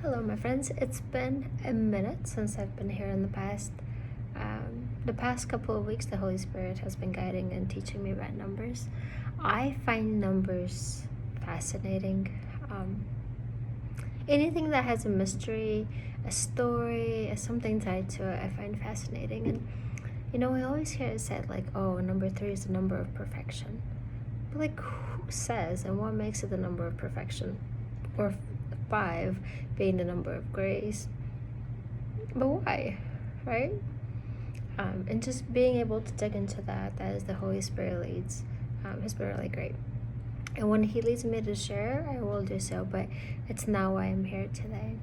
Hello, my friends. It's been a minute since I've been here in the past couple of weeks. The Holy Spirit has been guiding and teaching me about numbers. I find numbers fascinating. Anything that has a mystery, a story, something tied to it, I find fascinating. And we always hear it said like, "Oh, number three is the number of perfection." But like, who says and what makes it the number of perfection? Or five being the number of grace. But why? Right? And just being able to dig into that as the Holy Spirit leads has been really great. And when He leads me to share, I will do so. But it's not why I'm here today.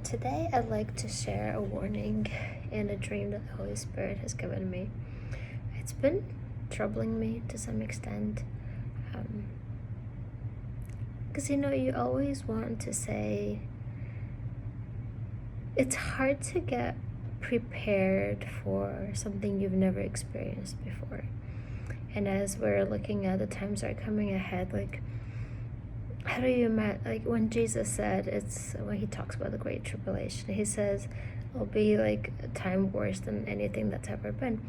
Today, I'd like to share a warning and a dream that the Holy Spirit has given me. It's been troubling me to some extent. Because you always want to say, it's hard to get prepared for something you've never experienced before. And as we're looking at the times that are coming ahead, like, how do you imagine, like when Jesus said, when He talks about the Great Tribulation, He says it'll be like a time worse than anything that's ever been.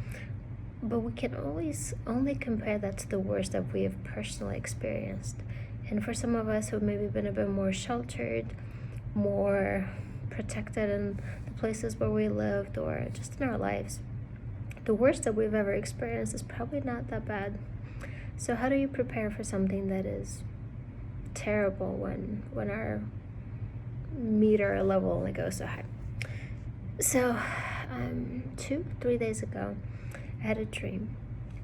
But we can always only compare that to the worst that we have personally experienced. And for some of us who've maybe been a bit more sheltered, more protected in the places where we lived or just in our lives, the worst that we've ever experienced is probably not that bad. So how do you prepare for something that is terrible when our meter level only goes so high? So 2-3 days ago, I had a dream.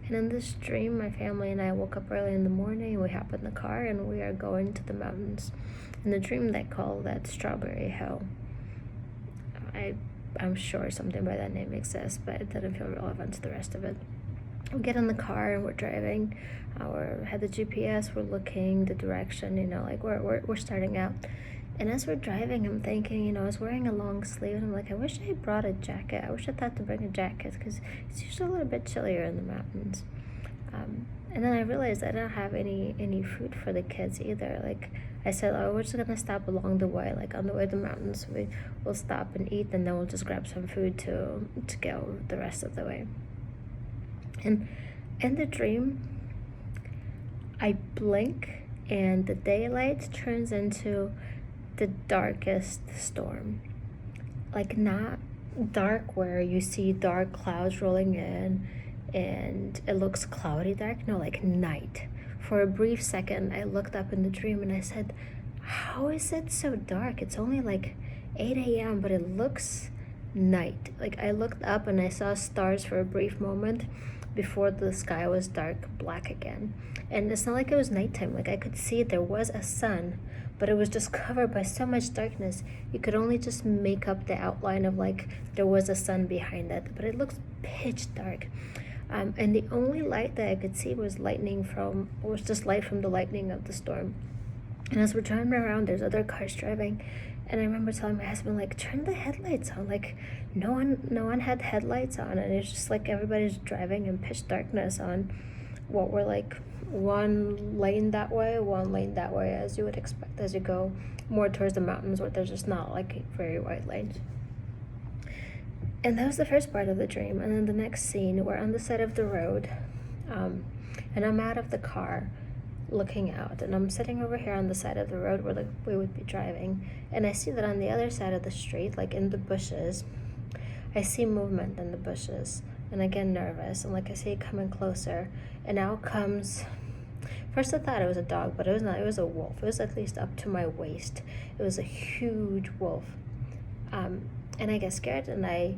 And in this dream, my family and I woke up early in the morning, we hop in the car, and we are going to the mountains. In the dream, they call that Strawberry Hill. I'm sure something by that name exists, but it didn't feel relevant to the rest of it. We get in the car and we're driving. We had the GPS, we're looking the direction, like we're starting out. And as we're driving, I'm thinking, I was wearing a long sleeve, and I'm like, I wish I brought a jacket. I wish I thought to bring a jacket, because it's usually a little bit chillier in the mountains. And then I realized I didn't have any food for the kids either. Like I said, we're just gonna stop along the way. Like on the way to the mountains, we'll stop and eat, and then we'll just grab some food to go the rest of the way. And in the dream, I blink, and the daylight turns into the darkest storm. Like, not dark where you see dark clouds rolling in and it looks cloudy dark. No, like night. For a brief second, I looked up in the dream and I said, how is it so dark? It's only like 8 a.m., but it looks night. Like, I looked up and I saw stars for a brief moment before the sky was dark black again. And it's not like it was nighttime. Like, I could see there was a sun, but it was just covered by so much darkness. You could only just make up the outline of like there was a sun behind it, but it looked pitch dark. And the only light that I could see was just light from the lightning of the storm. And as we're driving around, there's other cars driving, and I remember telling my husband, like, turn the headlights on. Like, no one had headlights on, and it's just like everybody's driving in pitch darkness on what were like one lane that way, as you would expect as you go more towards the mountains where there's just not like very wide lanes. And that was the first part of the dream. And then the next scene, we're on the side of the road, and I'm out of the car looking out, and I'm sitting over here on the side of the road where we would be driving, and I see that on the other side of the street, like in the bushes, I see movement in the bushes, and I get nervous, and like I see it coming closer, and out comes, first I thought it was a dog, but it was not. It was a wolf. It was at least up to my waist. It was a huge wolf. And I get scared, and I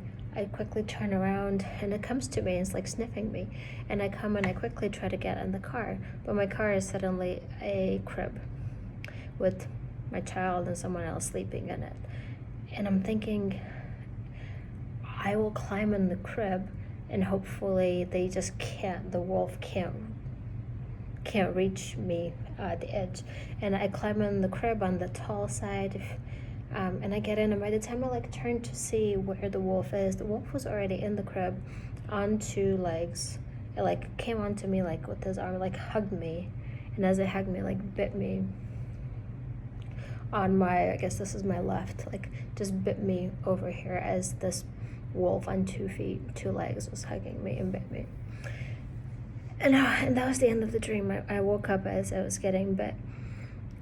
quickly turn around, and it comes to me and it's like sniffing me. And I come and I quickly try to get in the car, but my car is suddenly a crib with my child and someone else sleeping in it. And I'm thinking, I will climb in the crib, and hopefully the wolf can't reach me at the edge. And I climb in the crib on the tall side, and I get in, and by the time I like turn to see where the wolf is, the wolf was already in the crib on two legs. It like came onto me like with his arm, like hugged me, and as it hugged me, like bit me on my, I guess this is my left, like just bit me over here as this wolf on 2 feet, 2 legs was hugging me and bit me. And that was the end of the dream. I woke up as I was getting bit,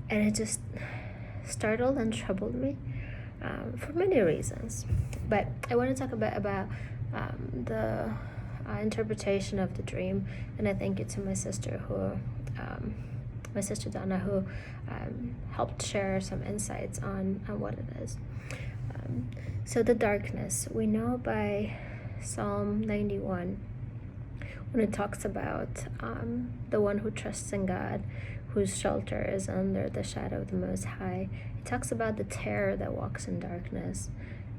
and it just startled and troubled me for many reasons. But I want to talk a bit about the interpretation of the dream, and I thank you to my sister my sister Donna, who helped share some insights on what it is. So the darkness, we know by Psalm 91, when it talks about the one who trusts in God, whose shelter is under the shadow of the Most High. It talks about the terror that walks in darkness.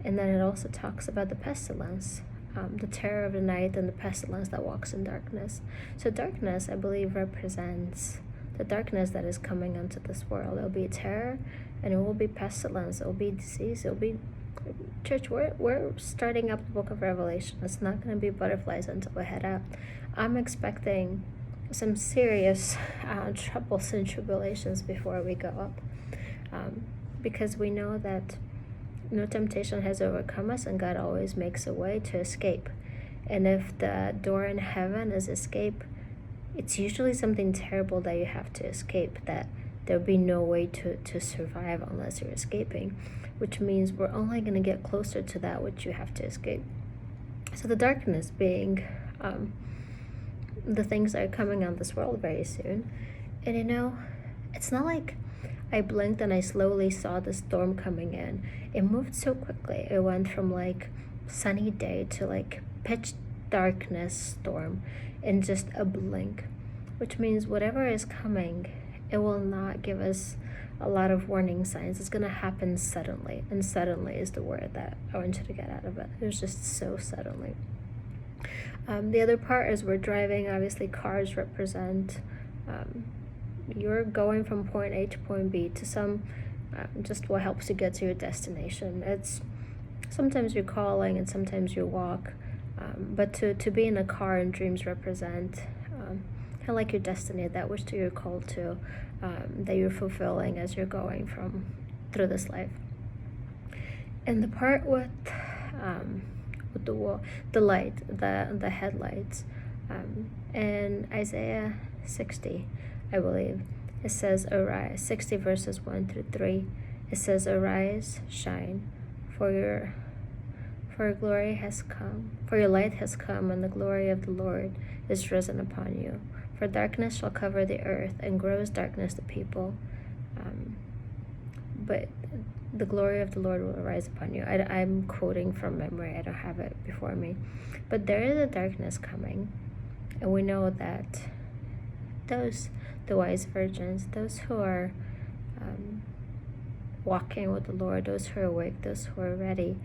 And then it also talks about the pestilence, the terror of the night and the pestilence that walks in darkness. So darkness, I believe, represents the darkness that is coming into this world. It will be terror, and it will be pestilence. It will be disease. It will be... Church, we're starting up the book of Revelation. It's not going to be butterflies until we head out. I'm expecting some serious troubles and tribulations before we go up, because we know that no temptation has overcome us, and God always makes a way to escape. And if the door in heaven is escape, it's usually something terrible that you have to escape, that there'll be no way to survive unless you're escaping, which means we're only going to get closer to that which you have to escape. So the darkness being the things that are coming on this world very soon. And it's not like I blinked and I slowly saw the storm coming in. It moved so quickly. It went from like sunny day to like pitch darkness storm in just a blink, which means whatever is coming, it will not give us a lot of warning signs. It's going to happen suddenly, and suddenly is the word that I want you to get out of it. It was just so suddenly. The other part is we're driving. Obviously, cars represent you're going from point A to point B to some just what helps you get to your destination. It's sometimes you're calling and sometimes you walk, but to be in a car in dreams represent kind of like your destiny, that which you're called to, that you're fulfilling as you're going through this life. And the part with the light, the headlights, in Isaiah 60, I believe, it says, arise, 60 verses 1 through 3, it says, arise, shine, for your glory has come, for your light has come, and the glory of the Lord is risen upon you. For darkness shall cover the earth, and gross darkness the people. But the glory of the Lord will arise upon you. I'm quoting from memory. I don't have it before me. But there is a darkness coming. And we know that the wise virgins, those who are walking with the Lord, those who are awake, those who are ready,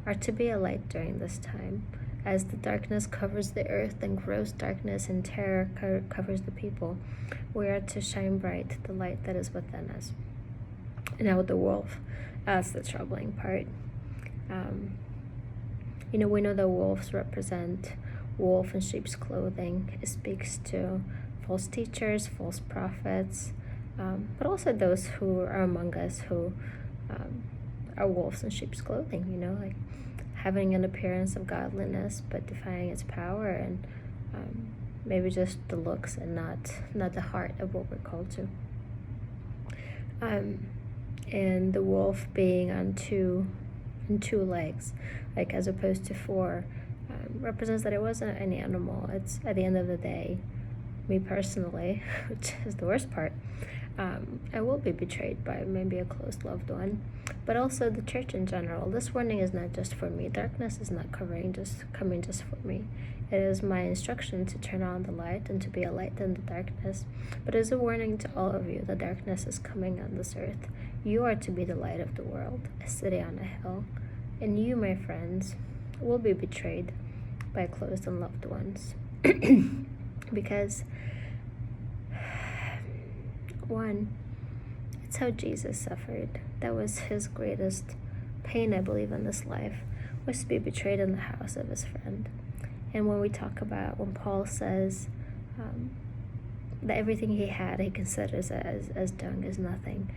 are to be a light during this time. As the darkness covers the earth and gross darkness and terror covers the people, we are to shine bright the light that is within us. Now with the wolf, that's the troubling part. We know that wolves represent wolf in sheep's clothing. It speaks to false teachers, false prophets, but also those who are among us who are wolves in sheep's clothing, like having an appearance of godliness but defying its power, and maybe just the looks and not the heart of what we're called to. And the wolf being on two legs, like as opposed to 4, represents that it wasn't an animal. It's, at the end of the day, me personally, which is the worst part, I will be betrayed by maybe a close loved one, but also the church in general. This warning is not just for me. Darkness is not coming just for me. It is my instruction to turn on the light and to be a light in the darkness. But it is a warning to all of you that darkness is coming on this earth. You are to be the light of the world, a city on a hill. And you, my friends, will be betrayed by close and loved ones. Because, one, it's how Jesus suffered. That was his greatest pain, I believe, in this life, was to be betrayed in the house of his friend. And when Paul says that everything he had, he considers as dung, as nothing,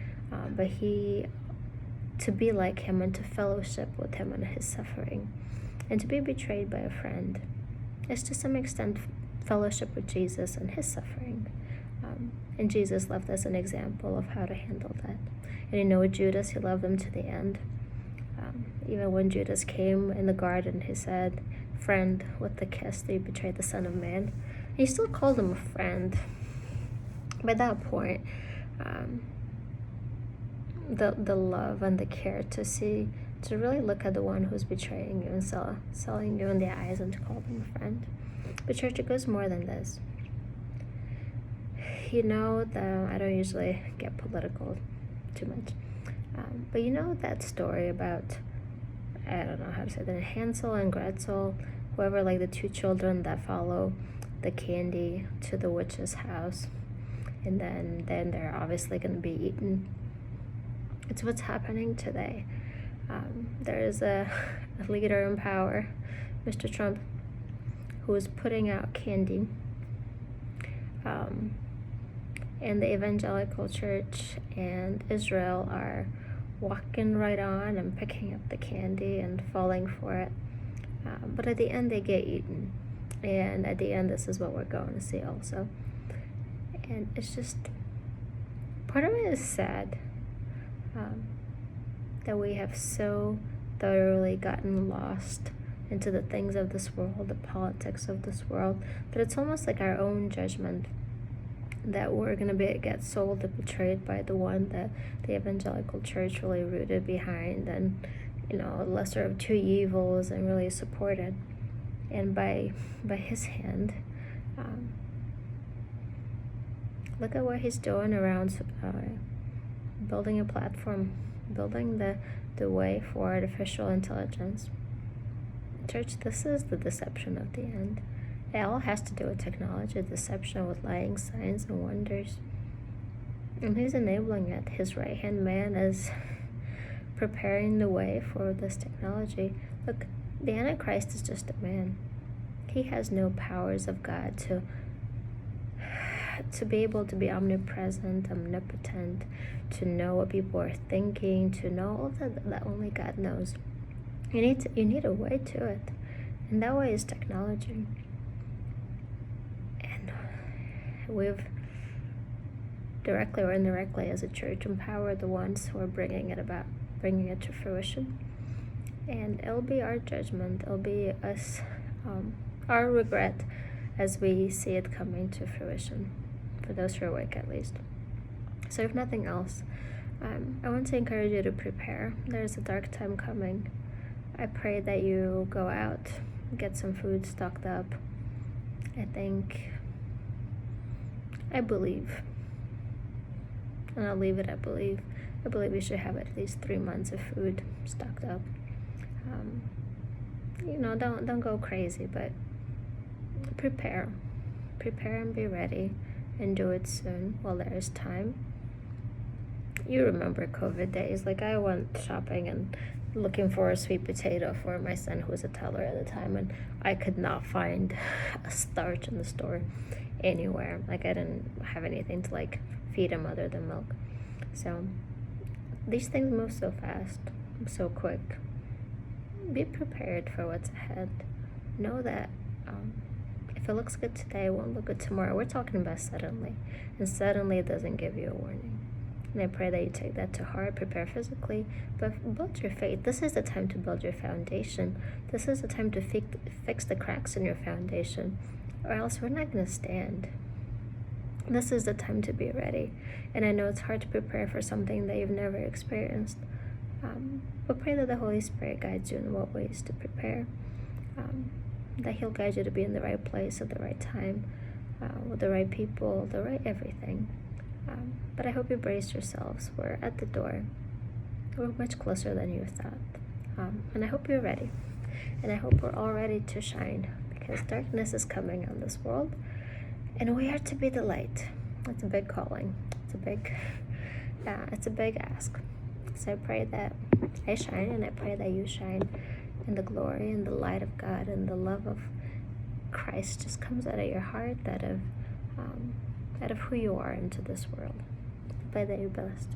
but he to be like him and to fellowship with him in his suffering, and to be betrayed by a friend is to some extent fellowship with Jesus and his suffering. And Jesus left us an example of how to handle that. And with Judas, he loved him to the end. Even when Judas came in the garden, he said, "Friend," with the kiss that you betrayed the Son of Man. And he still called him a friend. By that point, the love and the care to really look at the one who's betraying you and selling you in the eyes and to call them a friend. But church, it goes more than this. I don't usually get political too much, but that story about, I don't know how to say that, Hansel and Gretel, whoever, like the two children that follow the candy to the witch's house, and then they're obviously going to be eaten. It's what's happening today. There is a leader in power, Mr. Trump, who is putting out candy, and the evangelical church and Israel are walking right on and picking up the candy and falling for it. But at the end, they get eaten. And at the end, this is what we're going to see also. And it's just, part of it is sad that we have so thoroughly gotten lost into the things of this world, the politics of this world, that it's almost like our own judgment that we're going to get sold and betrayed by the one that the evangelical church really rooted behind, and lesser of two evils, and really supported. And by his hand, look at what he's doing around building a platform, building the way for artificial intelligence. Church, this is the deception of the end. It all has to do with technology, deception with lying signs and wonders. And he's enabling it. His right-hand man is preparing the way for this technology. Look, the Antichrist is just a man. He has no powers of God to be able to be omnipresent, omnipotent, to know what people are thinking, to know all that only God knows. You need a way to it, and that way is technology. And we've directly or indirectly, as a church, empowered the ones who are bringing it to fruition. And it'll be our judgment. It'll be us, our regret, as we see it coming to fruition, for those who are awake at least. So if nothing else, I want to encourage you to prepare. There's a dark time coming. I pray that you go out, get some food stocked up. I believe, and I'll leave it, I believe we should have at least 3 months of food stocked up. Don't go crazy, but prepare and be ready, and do it soon while there is time. You remember COVID days. Like, I went shopping and looking for a sweet potato for my son, who was a toddler at the time, and I could not find a starch in the store anywhere. Like, I didn't have anything to feed him other than milk. So these things move so fast, so quick. Be prepared for what's ahead. Know that if it looks good today, it won't look good tomorrow. We're talking about suddenly, and suddenly doesn't give you a warning. And I pray that you take that to heart, prepare physically, but build your faith. This is the time to build your foundation. This is the time to fix the cracks in your foundation, or else we're not going to stand. This is the time to be ready. And I know it's hard to prepare for something that you've never experienced, but pray that the Holy Spirit guides you in what ways to prepare, that He'll guide you to be in the right place at the right time, with the right people, the right everything. But I hope you brace yourselves. We're at the door. We're much closer than you thought. And I hope you're ready. And I hope we're all ready to shine, because darkness is coming on this world, and we are to be the light. It's a big calling. It's a big ask. So I pray that I shine, and I pray that you shine, and the glory and the light of God and the love of Christ just comes out of your heart, out of who you are into this world. I pray that you're blessed.